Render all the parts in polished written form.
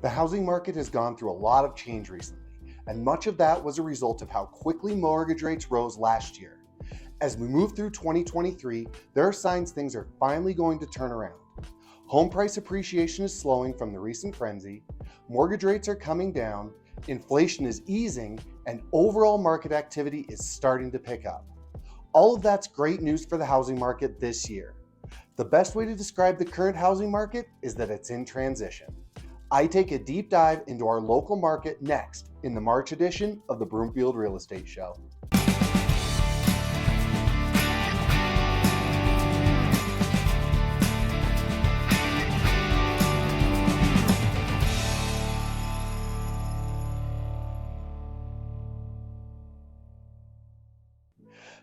The housing market has gone through a lot of change recently, and much of that was a result of how quickly mortgage rates rose last year. As we move through 2023, there are signs things are finally going to turn around. Home price appreciation is slowing from the recent frenzy, mortgage rates are coming down, inflation is easing, and overall market activity is starting to pick up. All of that's great news for the housing market this year. The best way to describe the current housing market is that it's in transition. I take a deep dive into our local market next in the March edition of the Broomfield Real Estate Show.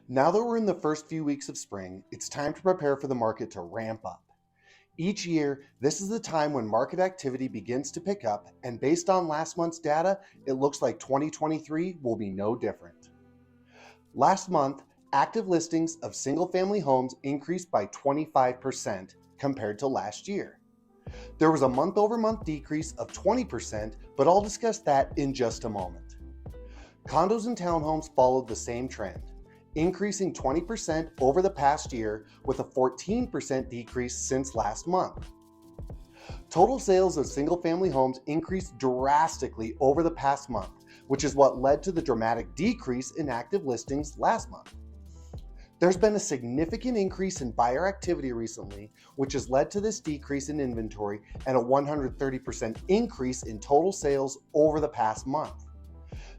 Now that we're in the first few weeks of spring, it's time to prepare for the market to ramp up. Each year, this is the time when market activity begins to pick up, and based on last month's data, it looks like 2023 will be no different. Last month, active listings of single-family homes increased by 25% compared to last year. There was a month-over-month decrease of 20%, but I'll discuss that in just a moment. Condos and townhomes followed the same trend, increasing 20% over the past year with a 14% decrease since last month. Total sales of single-family homes increased drastically over the past month, which is what led to the dramatic decrease in active listings last month. There's been a significant increase in buyer activity recently, which has led to this decrease in inventory and a 130% increase in total sales over the past month.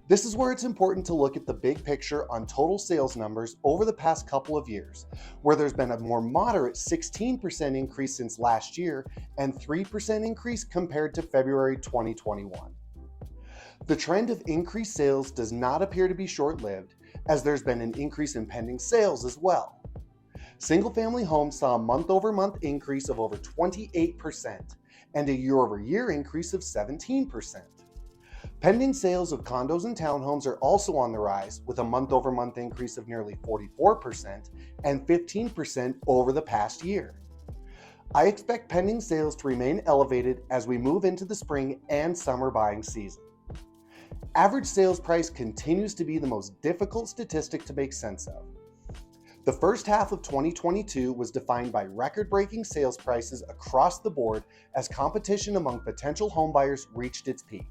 This is where it's important to look at the big picture on total sales numbers over the past couple of years, where there's been a more moderate 16% increase since last year and 3% increase compared to February 2021. The trend of increased sales does not appear to be short-lived, as there's been an increase in pending sales as well. Single-family homes saw a month-over-month increase of over 28% and a year-over-year increase of 17%. Pending sales of condos and townhomes are also on the rise, with a month-over-month increase of nearly 44% and 15% over the past year. I expect pending sales to remain elevated as we move into the spring and summer buying season. Average sales price continues to be the most difficult statistic to make sense of. The first half of 2022 was defined by record-breaking sales prices across the board as competition among potential homebuyers reached its peak.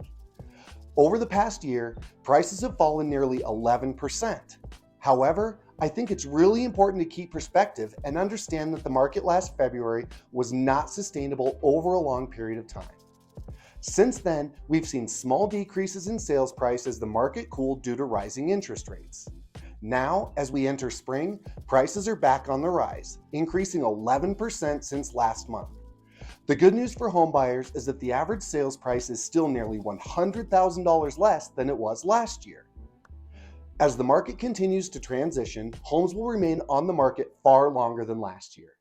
Over the past year, prices have fallen nearly 11%. However, I think it's really important to keep perspective and understand that the market last February was not sustainable over a long period of time. Since then, we've seen small decreases in sales price as the market cooled due to rising interest rates. Now, as we enter spring, prices are back on the rise, increasing 11% since last month. The good news for homebuyers is that the average sales price is still nearly $100,000 less than it was last year. As the market continues to transition, homes will remain on the market far longer than last year.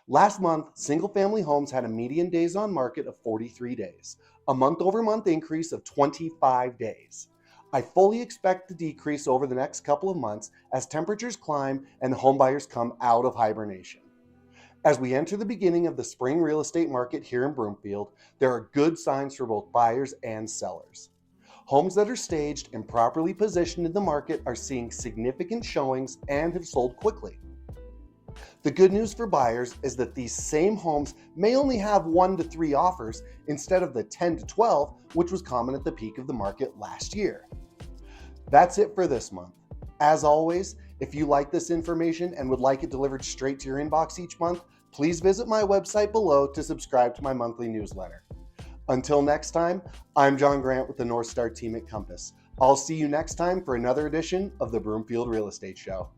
Last month, single-family homes had a median days on market of 43 days, a month-over-month increase of 25 days. I fully expect the decrease over the next couple of months as temperatures climb and homebuyers come out of hibernation. As we enter the beginning of the spring real estate market here in Broomfield, there are good signs for both buyers and sellers. Homes that are staged and properly positioned in the market are seeing significant showings and have sold quickly. The good news for buyers is that these same homes may only have 1 to 3 offers instead of the 10 to 12, which was common at the peak of the market last year. That's it for this month. As always, if you like this information and would like it delivered straight to your inbox each month, please visit my website below to subscribe to my monthly newsletter. Until next time, I'm John Grandt with the North Star team at Compass. I'll see you next time for another edition of the Broomfield Real Estate Show.